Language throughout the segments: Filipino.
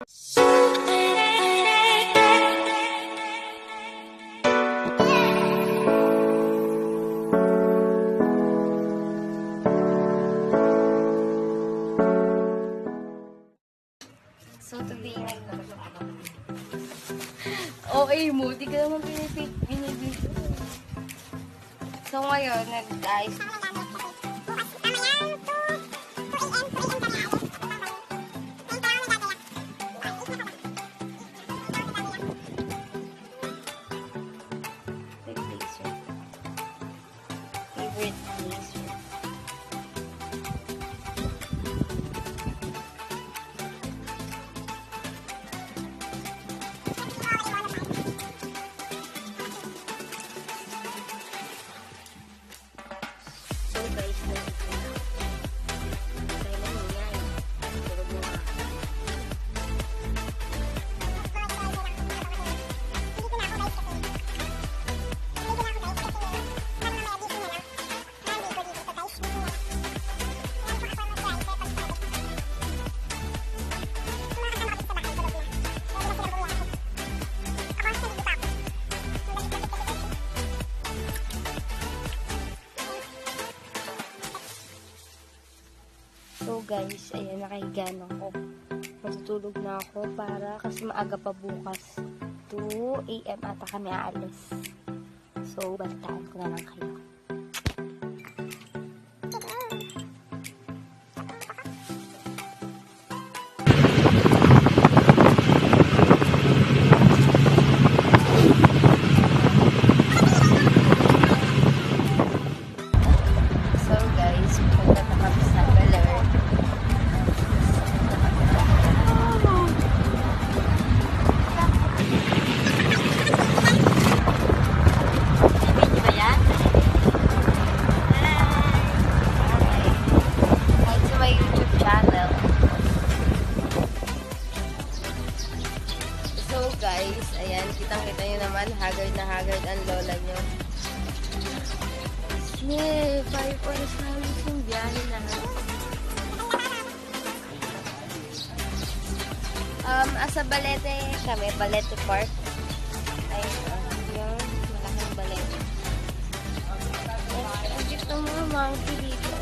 So today, okay mo, di ka naman binibigyo. So ngayon, nag-guys. Favorite place. So guys, ayan, nakahiga na ako. Matutulog na ako para kasi maaga pa bukas. 2 AM ata kami aalis. So, bantaan ko na lang kayo. Guys, ayan, kitang-kita nyo naman, haggard na haggard ang lola nyo. Yay! 5 hours na halos yung biyahe na. Asa Balete kami, Balete Park. Ayun, yung malaking Balete. Ang cute ng mga monkey dito.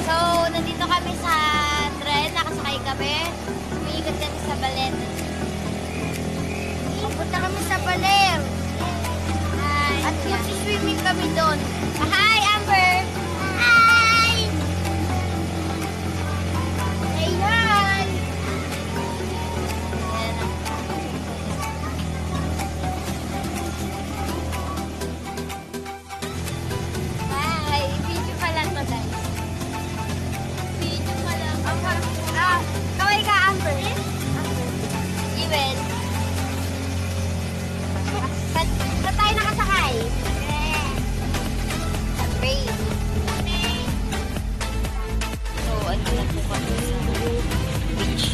So, nandito kami sa tren, nakasakay kami. Umiikot kami sa Balete. Pupunta kami sa Baler. At magsiswimming kami doon. Hi, Amber! Hi! Ayan! Hi! Video pa lang to, guys. Video pa lang. Kaway ka, Amber. Even. Saan tayo nakasakay? Aubrey. So, ano lang po kami sa beach.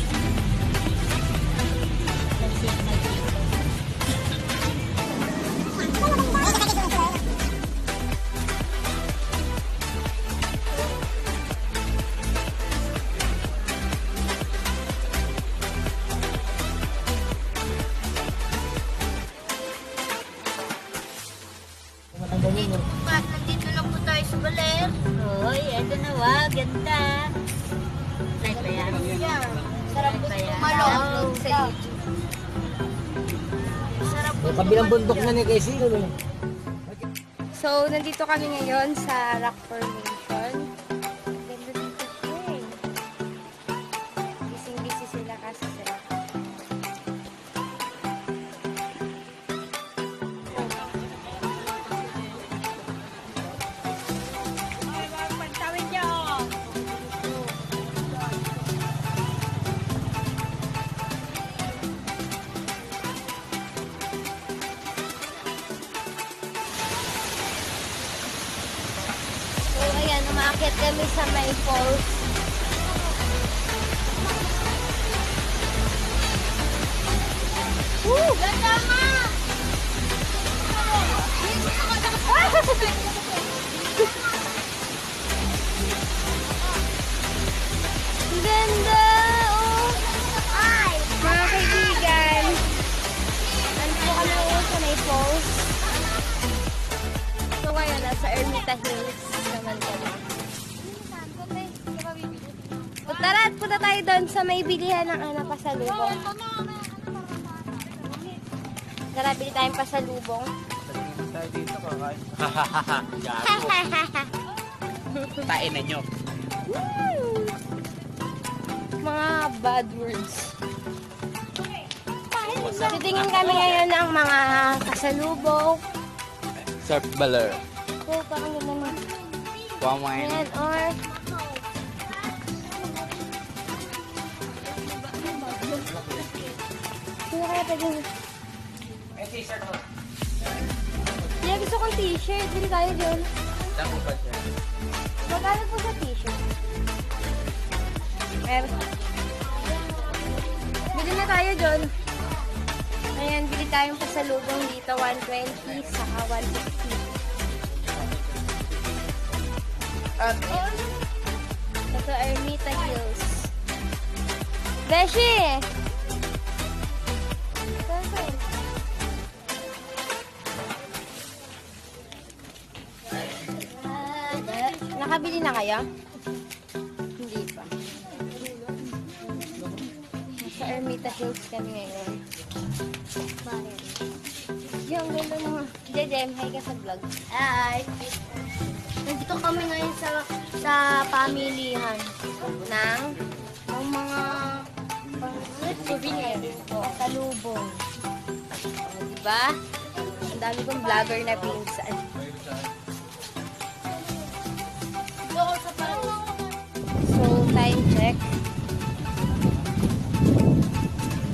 Nandito lang po tayo sa Baler. Hoy, eto na wa, ganda. Like ba yan? Sarap po malo sa YouTube. Sarap po. Kabilang bundok na ni Casey. So, nandito kami ngayon sa rock formation. Ganda dito eh. Busy sila kasi sila. Umaakit kami sa may falls. Ganda nga! Falls. So ngayon, nasa Ermita Hills naman kami. So tara, punta tayo doon sa may bilihan ng pasalubong. Tara, bili tayong pasalubong. Tayo dito kakain. Tain na nyo. Mga bad words. Titingin kami ngayon ng mga pasalubong. Surf Baler. Oh, parang ganda naman. Wamain. Ayan, or... Sino kaya pwede? May t-shirt ko. Hindi, gusto kong t-shirt. Bili tayo dyan. Saan po ba siya? Magkano po sa t-shirt? Meron. Bili na tayo dyan. Ayan, bili tayong pasalubong dito. 120, saka 150. Ito, Ermita Hills. Beshi! Nakabili na kayo? Hindi pa. Sa Ermita Hills kami ngayon. Yung ganda mo. Jejem, hi ka sa vlog. Hi! Nandito kami ngayon sa pamilihan Nang mga souvenir. pasalubong. O, diba? Ang dami kong vlogger na pinsan. So, time check.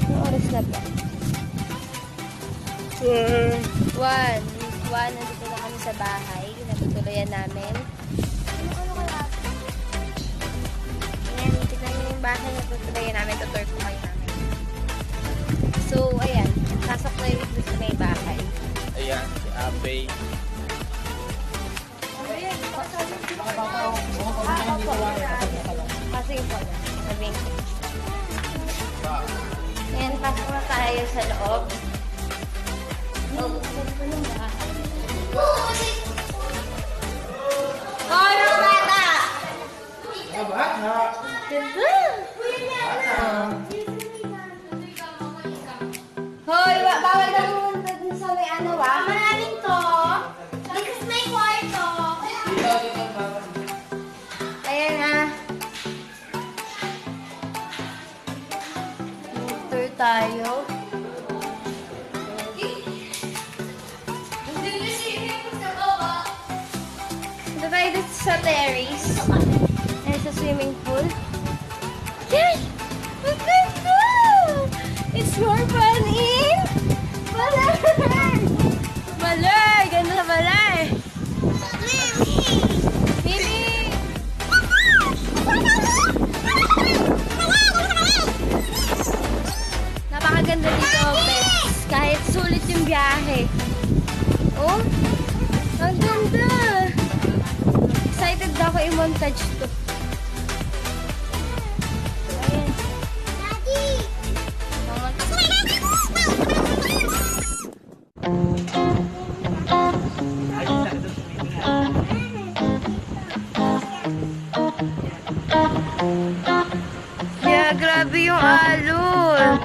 Yung oras na ba? 1. Nandito na kami sa bahay. Natutuloyan namin. Ano kaya? Ayan, tignan nyo yung bahay. Natutuloyan namin. Tutur ko kayo namin. So, ayan. Pasok na yung sa may bahay. Ayan, si Aubrey. Kasi po, sabihin ko. Ayan, pasok na tayo sa loob. Hoy, mga bata! Ganda! Hoy, bawal na pumunta dun sa may ano, Maraming to. This is my kwarto. Ayan na. Tour tayo. Punta tayo dito sa terrace. Ayan sa swimming pool. Yan! Ang ganda! It's more fun in Baler! Baler! Ganda sa Baler! Mimi! Napakaganda dito, Pets. Kahit sulit yung biyahe. Oh! Ang ganda! Excited na ako i-montage to. Ayan. Daddy! Yeah, grabe yung alon.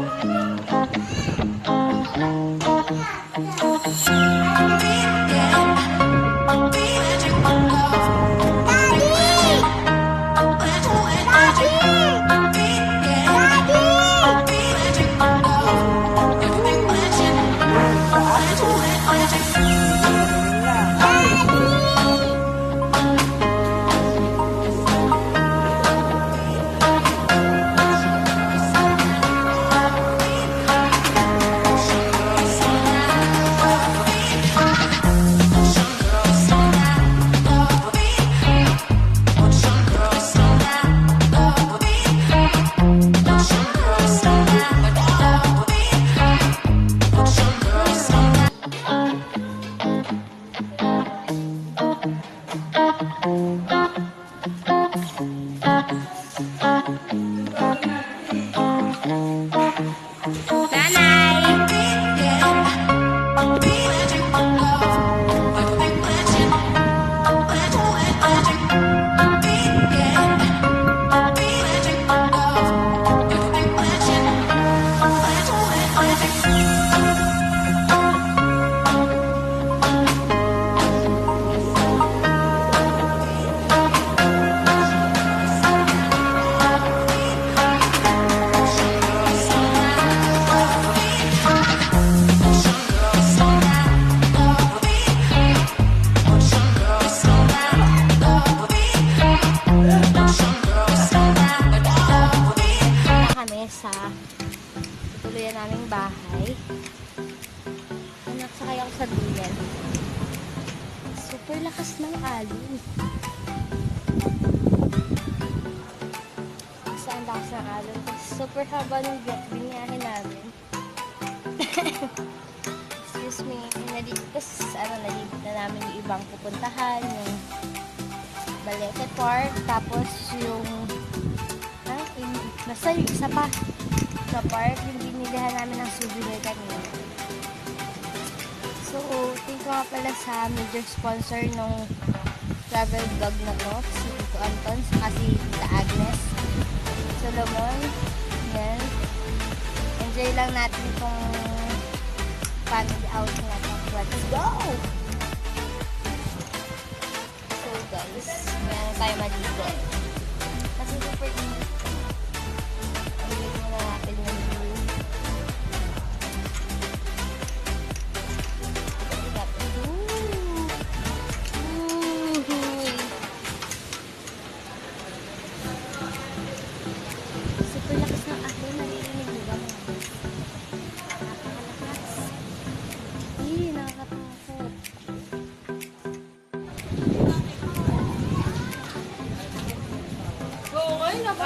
Nanay! sa duyan. Super lakas ng alon. Saan lakas ng alon? Super haba ng biniyahe namin. Excuse me. Nalibot na namin yung ibang pupuntahan. Yung Balete Park. Tapos yung basta yung isa pa sa park, yung binilihan namin ng souvenir kanina. So, thank you nga pala sa major sponsor nung travel vlog na to, si Tito Anton, saka si Tita Agnes. Solomon, yan. Enjoy lang natin itong family outing na to. Let's go! So guys, ngayon tayo maligo. Kasi super init.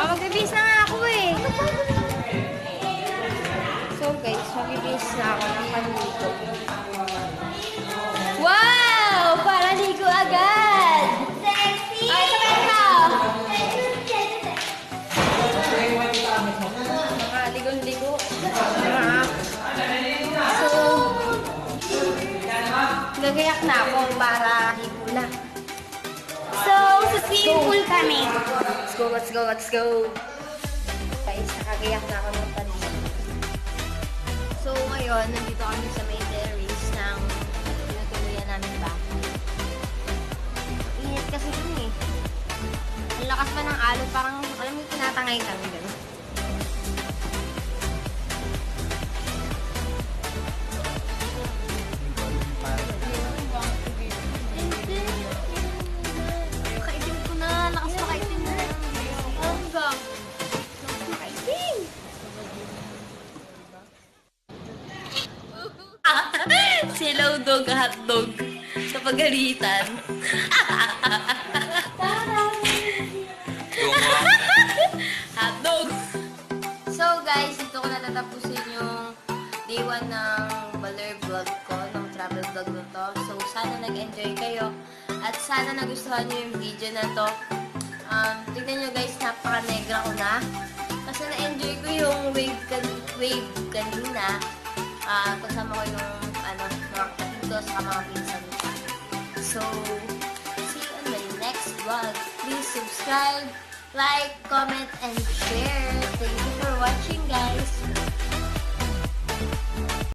Magbibis na nga ako eh. So guys, magbibis na ako ng panligo. Wow! Para ligo agad! Sexy! Ay, sabay ka! Ligo-ligo. So, gagayak na ako para ligo na. So, sa swimming pool kami. Let's go. Guys, nakagayak na ako ng panligo. So, ngayon, nandito kami sa may terrace ng tinutuluyan namin bahay. Init kasi dun eh. Ang lakas pa ng alon, parang, alam mo, tinatangay kami gano'n. Nakaitim ko na, lakas makaitim na. Hanggang. Makaitim. Silaw dog, hotdog. Sa pagalitan. Hotdog. So guys, ito ko na natapusin yung day 1 ng Baler vlog ko, ng travel vlog na to. So sana nag-enjoy kayo at sana nagustuhan nyo yung video na to. Tignan nyo guys, napaka-negra ko na. Kasi na-enjoy ko yung wave kanina. Kasama ko yung mga Tito sa mga pinsan ko. So, see you on my next vlog. Please subscribe, like, comment, and share. Thank you for